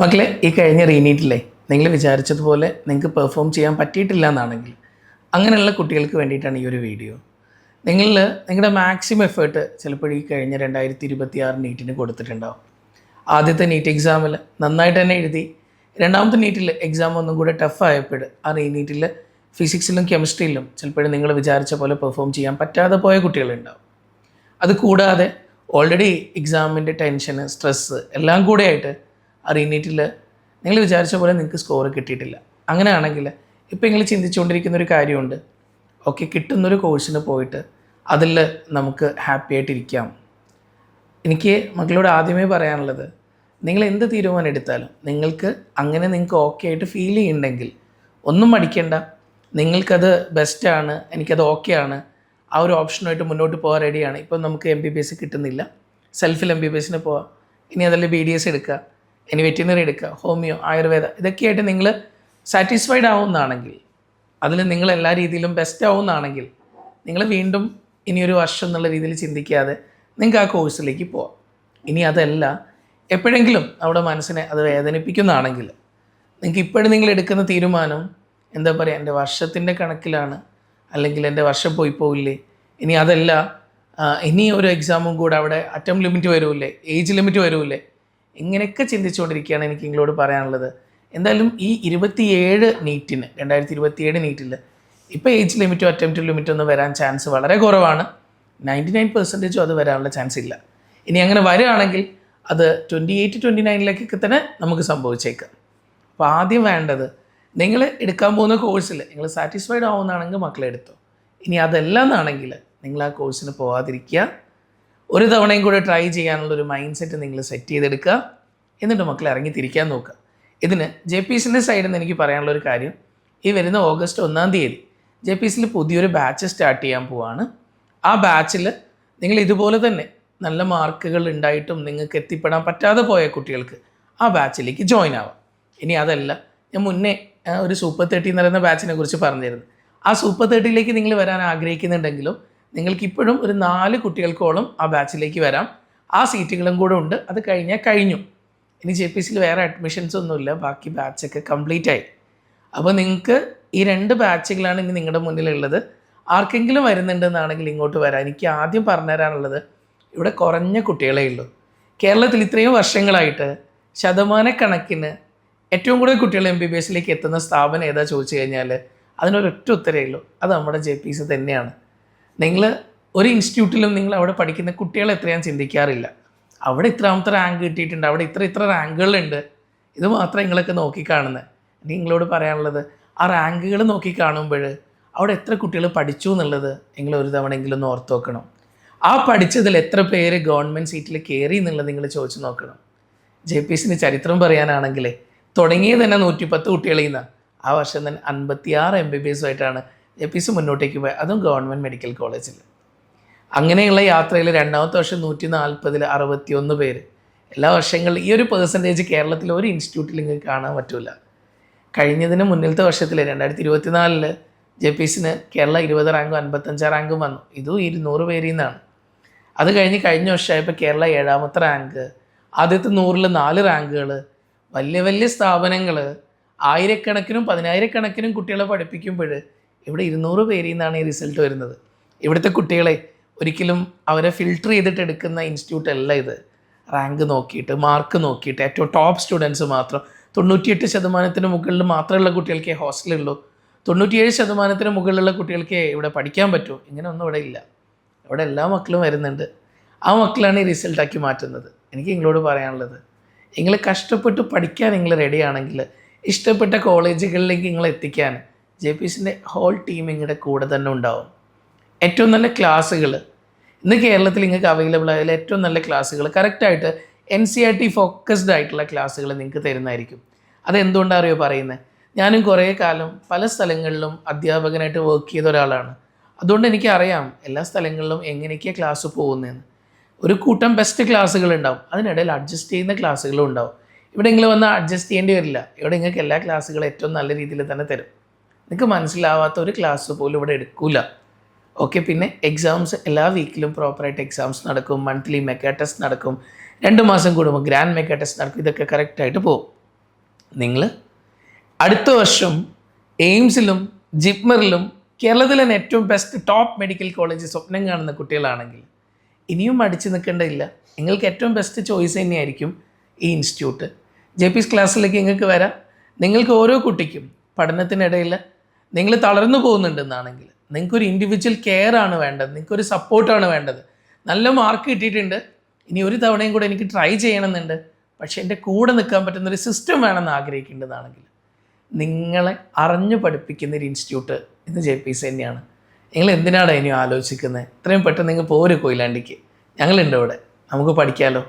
മക്കളെ, ഈ കഴിഞ്ഞ റീനീറ്റില്ലേ നിങ്ങൾ വിചാരിച്ചതുപോലെ നിങ്ങൾക്ക് പെർഫോം ചെയ്യാൻ പറ്റിയിട്ടില്ല എന്നാണെങ്കിൽ അങ്ങനെയുള്ള കുട്ടികൾക്ക് വേണ്ടിയിട്ടാണ് ഈ ഒരു വീഡിയോ. നിങ്ങളുടെ മാക്സിമം എഫേർട്ട് ചിലപ്പോൾ ഈ കഴിഞ്ഞ 2026 നീറ്റിന് കൊടുത്തിട്ടുണ്ടാവും. ആദ്യത്തെ നീറ്റ് എക്സാമിൽ നന്നായിട്ട് തന്നെ എഴുതി, രണ്ടാമത്തെ നീറ്റിൽ എക്സാം ഒന്നും കൂടെ ടഫായപ്പോൾ ആ റീനീറ്റിൽ ഫിസിക്സിലും കെമിസ്ട്രിയിലും ചിലപ്പോഴും നിങ്ങൾ വിചാരിച്ച പോലെ പെർഫോം ചെയ്യാൻ പറ്റാതെ പോയ കുട്ടികളുണ്ടാവും. അത് കൂടാതെ ഓൾറെഡി എക്സാമിൻ്റെ ടെൻഷന്, സ്ട്രെസ്സ് എല്ലാം കൂടെ ആയിട്ട് ആ റീനീറ്റിൽ നിങ്ങൾ വിചാരിച്ച പോലെ നിങ്ങൾക്ക് സ്കോർ കിട്ടിയിട്ടില്ല. അങ്ങനെയാണെങ്കിൽ ഇപ്പോൾ നിങ്ങൾ ചിന്തിച്ചുകൊണ്ടിരിക്കുന്ന ഒരു കാര്യമുണ്ട്, ഓക്കെ കിട്ടുന്നൊരു കോഴ്സിന് പോയിട്ട് അതിൽ നമുക്ക് ഹാപ്പി ആയിട്ടിരിക്കാം. എനിക്ക് മക്കളോട് ആദ്യമേ പറയാനുള്ളത്, നിങ്ങൾ എന്ത് തീരുമാനം എടുത്താലും നിങ്ങൾക്ക് ഓക്കെ ആയിട്ട് ഫീൽ ചെയ്യുന്നുണ്ടെങ്കിൽ ഒന്നും മടിക്കേണ്ട. നിങ്ങൾക്കത് ബെസ്റ്റാണ്, എനിക്കത് ഓക്കെയാണ്, ആ ഒരു ഓപ്ഷനുമായിട്ട് മുന്നോട്ട് പോകാൻ റെഡിയാണ്. ഇപ്പം നമുക്ക് MBBS കിട്ടുന്നില്ല, സെൽഫിൽ MBBS പോവാം. ഇനി അതല്ല BDS എടുക്കുക, ഇനി വെറ്റിനറി എടുക്കുക, ഹോമിയോ, ആയുർവേദ, ഇതൊക്കെയായിട്ട് നിങ്ങൾ സാറ്റിസ്ഫൈഡ് ആവുന്നതാണെങ്കിൽ, അതിൽ നിങ്ങൾ എല്ലാ രീതിയിലും ബെസ്റ്റ് ആവുന്നതാണെങ്കിൽ നിങ്ങൾ വീണ്ടും ഇനിയൊരു വർഷം എന്നുള്ള രീതിയിൽ ചിന്തിക്കാതെ നിങ്ങൾക്ക് ആ കോഴ്സിലേക്ക് പോവാം. ഇനി അതല്ല, എപ്പോഴെങ്കിലും അവിടെ മനസ്സിനെ അത് വേദനിപ്പിക്കുന്നതാണെങ്കിൽ നിങ്ങൾക്ക് ഇപ്പോഴും നിങ്ങൾ എടുക്കുന്ന തീരുമാനം എന്താ പറയുക, എൻ്റെ വർഷത്തിൻ്റെ കണക്കിലാണ്, അല്ലെങ്കിൽ എൻ്റെ വർഷം പോയില്ലേ, ഇനി അതല്ല ഇനി ഒരു എക്സാമും കൂടെ അവിടെ അറ്റംപ്റ്റ് ലിമിറ്റ് വരൂല്ലേ, ഏജ് ലിമിറ്റ് വരൂല്ലേ, ഇങ്ങനെയൊക്കെ ചിന്തിച്ചുകൊണ്ടിരിക്കുകയാണ് എനിക്ക് നിങ്ങളോട് പറയാനുള്ളത്. എന്തായാലും ഈ 2027 നീറ്റിൽ ഇപ്പോൾ ഏജ് ലിമിറ്റോ അറ്റംപ്റ്റ് ലിമിറ്റോ ഒന്നും വരാൻ ചാൻസ് വളരെ കുറവാണ്. 99% അത് വരാനുള്ള ചാൻസ് ഇല്ല. ഇനി അങ്ങനെ വരികയാണെങ്കിൽ അത് 28-29 തന്നെ നമുക്ക് സംഭവിച്ചേക്കാം. അപ്പോൾ ആദ്യം വേണ്ടത്, നിങ്ങൾ എടുക്കാൻ പോകുന്ന കോഴ്സിൽ നിങ്ങൾ സാറ്റിസ്ഫൈഡ് ആവുന്നതാണെങ്കിൽ മക്കളെ എടുത്തോ. ഇനി അതല്ല എന്നാണെങ്കിൽ നിങ്ങൾ ആ കോഴ്സിന് പോകാതിരിക്കുക. ഒരു തവണയും കൂടെ ട്രൈ ചെയ്യാനുള്ളൊരു മൈൻഡ് സെറ്റ് നിങ്ങൾ സെറ്റ് ചെയ്തെടുക്കുക. എന്നിട്ട് മക്കളെ ഇറങ്ങി തിരിക്കാൻ നോക്കുക. ഇതിന് JPCൻ്റെ സൈഡിൽ നിന്ന് എനിക്ക് പറയാനുള്ളൊരു കാര്യം, ഈ വരുന്ന ഓഗസ്റ്റ് 1 JPCയിൽ പുതിയൊരു ബാച്ച് സ്റ്റാർട്ട് ചെയ്യാൻ പോവാണ്. ആ ബാച്ചിൽ നിങ്ങൾ ഇതുപോലെ തന്നെ നല്ല മാർക്കുകൾ ഉണ്ടായിട്ടും നിങ്ങൾക്ക് എത്തിപ്പെടാൻ പറ്റാതെ പോയ കുട്ടികൾക്ക് ആ ബാച്ചിലേക്ക് ജോയിൻ ആവാം. ഇനി അതല്ല, ഞാൻ മുന്നേ ഒരു സൂപ്പർ 30 എന്ന് പറയുന്ന ബാച്ചിനെ കുറിച്ച് പറഞ്ഞിരുന്നു. ആ സൂപ്പർ 30ലേക്ക് നിങ്ങൾ വരാൻ ആഗ്രഹിക്കുന്നുണ്ടെങ്കിലും നിങ്ങൾക്കിപ്പോഴും ഒരു 4 കുട്ടികൾക്കോളം ആ ബാച്ചിലേക്ക് വരാം. ആ സീറ്റുകളും കൂടെ ഉണ്ട്. അത് കഴിഞ്ഞു. ഇനി JPCയിൽ വേറെ അഡ്മിഷൻസ് ഒന്നുമില്ല, ബാക്കി ബാച്ചൊക്കെ കംപ്ലീറ്റ് ആയി. അപ്പോൾ നിങ്ങൾക്ക് ഈ 2 ബാച്ചുകളാണ് ഇനി നിങ്ങളുടെ മുന്നിലുള്ളത്. ആർക്കെങ്കിലും വരുന്നുണ്ടെന്നാണെങ്കിൽ ഇങ്ങോട്ട് വരാം. എനിക്ക് ആദ്യം പറഞ്ഞു തരാനുള്ളത്, ഇവിടെ കുറഞ്ഞ കുട്ടികളേ ഉള്ളൂ. കേരളത്തിൽ ഇത്രയും വർഷങ്ങളായിട്ട് ശതമാനക്കണക്കിന് ഏറ്റവും കൂടുതൽ കുട്ടികൾ MBBSയിലേക്ക് എത്തുന്ന സ്ഥാപനം ഏതാ ചോദിച്ചു കഴിഞ്ഞാൽ അതിനൊരൊറ്റ ഉത്തരവേ ഉള്ളൂ, അത് നമ്മുടെ JPC തന്നെയാണ്. നിങ്ങൾ ഒരു ഇൻസ്റ്റിറ്റ്യൂട്ടിലും നിങ്ങൾ അവിടെ പഠിക്കുന്ന കുട്ടികളെ എത്രയാണെന്ന് ചിന്തിക്കാറില്ല. അവിടെ ഇത്രാമത്തെ റാങ്ക് കിട്ടിയിട്ടുണ്ട്, അവിടെ ഇത്ര റാങ്കുകളുണ്ട്, ഇത് മാത്രം നിങ്ങളൊക്കെ നോക്കിക്കാണുന്നത്. എനിക്ക് നിങ്ങളോട് പറയാനുള്ളത്, ആ റാങ്കുകൾ നോക്കിക്കാണുമ്പോൾ അവിടെ എത്ര കുട്ടികൾ പഠിച്ചു എന്നുള്ളത് നിങ്ങൾ ഒരു തവണയെങ്കിലും ഒന്ന് ഓർത്ത് നോക്കണം. ആ പഠിച്ചതിൽ എത്ര പേര് ഗവൺമെൻറ് സീറ്റിൽ കയറി എന്നുള്ളത് നിങ്ങൾ ചോദിച്ചു നോക്കണം. JPCന് ചരിത്രം പറയാനാണെങ്കിൽ തുടങ്ങിയത് തന്നെ 110 കുട്ടികളിൽ നിന്നാണ്. ആ വർഷം തന്നെ 56 MBBSമായിട്ടാണ് JPC മുന്നോട്ടേക്ക് പോയത്, അതും ഗവൺമെൻറ് മെഡിക്കൽ കോളേജിൽ. അങ്ങനെയുള്ള യാത്രയിൽ രണ്ടാമത്തെ വർഷം 140-ൽ 61 പേര്. എല്ലാ വർഷങ്ങളിലും ഈ ഒരു പെർസെൻറ്റേജ് കേരളത്തിൽ ഒരു ഇൻസ്റ്റിറ്റ്യൂട്ടിൽ നിങ്ങൾക്ക് കാണാൻ പറ്റില്ല. കഴിഞ്ഞതിന് മുന്നിലത്തെ വർഷത്തിൽ 2024 JPCന് കേരള 20 റാങ്കും 55 റാങ്കും വന്നു. ഇതും 200 പേരിൽ നിന്നാണ്. അത് കഴിഞ്ഞ വർഷമായപ്പോൾ കേരള 7ാമത്തെ റാങ്ക്, ആദ്യത്തെ 100-ൽ 4 റാങ്കുകൾ. വലിയ സ്ഥാപനങ്ങൾ ആയിരക്കണക്കിനും 10,000-കണക്കിനും കുട്ടികളെ പഠിപ്പിക്കുമ്പോൾ ഇവിടെ 200 പേരിൽ നിന്നാണ് ഈ റിസൾട്ട് വരുന്നത്. ഇവിടുത്തെ കുട്ടികളെ ഒരിക്കലും അവരെ ഫിൽട്ടർ ചെയ്തിട്ട് എടുക്കുന്ന ഇൻസ്റ്റിറ്റ്യൂട്ട് അല്ല ഇത്. റാങ്ക് നോക്കിയിട്ട്, മാർക്ക് നോക്കിയിട്ട്, ഏറ്റവും ടോപ്പ് സ്റ്റുഡൻസ് മാത്രം, 98% മുകളിൽ മാത്രമുള്ള കുട്ടികൾക്കേ ഹോസ്റ്റലുള്ളൂ, 97% മുകളിലുള്ള കുട്ടികൾക്കേ ഇവിടെ പഠിക്കാൻ പറ്റൂ. ഇങ്ങനെയൊന്നും ഇവിടെ ഇല്ല. ഇവിടെ എല്ലാ മക്കളും വരുന്നുണ്ട്. ആ മക്കളാണ് ഈ റിസൾട്ടാക്കി മാറ്റുന്നത്. എനിക്ക് നിങ്ങളോട് പറയാനുള്ളത്, നിങ്ങൾ കഷ്ടപ്പെട്ട് പഠിക്കാൻ നിങ്ങൾ റെഡിയാണെങ്കിൽ ഇഷ്ടപ്പെട്ട കോളേജുകളിലേക്ക് നിങ്ങൾ എത്തിക്കാൻ JPCൻ്റെ ഹോൾ ടീം നിങ്ങളുടെ കൂടെ തന്നെ ഉണ്ടാവും. ഏറ്റവും നല്ല ക്ലാസ്സുകൾ ഇന്ന് കേരളത്തിൽ നിങ്ങൾക്ക് അവൈലബിൾ ആയാൽ ഏറ്റവും നല്ല ക്ലാസ്സുകൾ കറക്റ്റായിട്ട് NCERT ഫോക്കസ്ഡ് ആയിട്ടുള്ള ക്ലാസ്സുകൾ നിങ്ങൾക്ക് തരുന്നതായിരിക്കും. അതെന്തുകൊണ്ടാണ് അറിയോ പറയുന്നത്? ഞാനും കുറേ കാലം പല സ്ഥലങ്ങളിലും അധ്യാപകനായിട്ട് വർക്ക് ചെയ്ത ഒരാളാണ്. അതുകൊണ്ട് എനിക്കറിയാം എല്ലാ സ്ഥലങ്ങളിലും എങ്ങനെയൊക്കെയാണ് ക്ലാസ് പോകുന്നതെന്ന്. ഒരു കൂട്ടം ബെസ്റ്റ് ക്ലാസ്സുകൾ ഉണ്ടാവും, അതിനിടയിൽ അഡ്ജസ്റ്റ് ചെയ്യുന്ന ക്ലാസ്സുകളും ഉണ്ടാവും. ഇവിടെ നിങ്ങൾ വന്ന് അഡ്ജസ്റ്റ് ചെയ്യേണ്ടി വരില്ല. ഇവിടെ നിങ്ങൾക്ക് എല്ലാ ക്ലാസ്സുകളും ഏറ്റവും നല്ല രീതിയിൽ തന്നെ തരും. നിങ്ങൾക്ക് മനസ്സിലാവാത്ത ഒരു ക്ലാസ് പോലും ഇവിടെ എടുക്കില്ല. ഓക്കെ, പിന്നെ എക്സാംസ് എല്ലാ വീക്കിലും പ്രോപ്പറായിട്ട് എക്സാംസ് നടക്കും, മന്ത്ലി മെഗാ ടെസ്റ്റ് നടക്കും, 2 മാസം കൂടുമ്പോൾ ഗ്രാൻഡ് മെഗാ ടെസ്റ്റ് നടക്കും. ഇതൊക്കെ കറക്റ്റായിട്ട് പോകും. നിങ്ങൾ അടുത്ത വർഷം എയിംസിലും ജിപ്മറിലും കേരളത്തിലെ തന്നെ ഏറ്റവും ബെസ്റ്റ് ടോപ്പ് മെഡിക്കൽ കോളേജ് സ്വപ്നം കാണുന്ന കുട്ടികളാണെങ്കിൽ ഇനിയും അടിച്ചു നിൽക്കേണ്ടതില്ല. നിങ്ങൾക്ക് ഏറ്റവും ബെസ്റ്റ് ചോയ്സ് തന്നെയായിരിക്കും ഈ ഇൻസ്റ്റിറ്റ്യൂട്ട്. JP's ക്ലാസ്സിലേക്ക് നിങ്ങൾക്ക് വരാം. നിങ്ങൾക്ക് ഓരോ കുട്ടിക്കും പഠനത്തിനിടയിൽ നിങ്ങൾ തളർന്നു പോകുന്നുണ്ടെന്നാണെങ്കിൽ നിങ്ങൾക്കൊരു ഇൻഡിവിജ്വൽ കെയർ ആണ് വേണ്ടത്, നിങ്ങൾക്കൊരു സപ്പോർട്ടാണ് വേണ്ടത്. നല്ല മാർക്ക് കിട്ടിയിട്ടുണ്ട്, ഇനി ഒരു തവണയും കൂടെ എനിക്ക് ട്രൈ ചെയ്യണമെന്നുണ്ട്, പക്ഷേ എൻ്റെ കൂടെ നിൽക്കാൻ പറ്റുന്നൊരു സിസ്റ്റം വേണമെന്ന് ആഗ്രഹിക്കേണ്ടതാണെങ്കിൽ നിങ്ങളെ അറിഞ്ഞു പഠിപ്പിക്കുന്ന ഒരു ഇൻസ്റ്റിറ്റ്യൂട്ട് ഇന്ന് JP's തന്നെയാണ്. നിങ്ങൾ എന്തിനാണ് ഇനിയും ആലോചിക്കുന്നത്? ഇത്രയും പെട്ടെന്ന് നിങ്ങൾ പോര് കൊയിലാണ്ടിക്ക്, ഞങ്ങളുണ്ട് ഇവിടെ, നമുക്ക് പഠിക്കാമല്ലോ.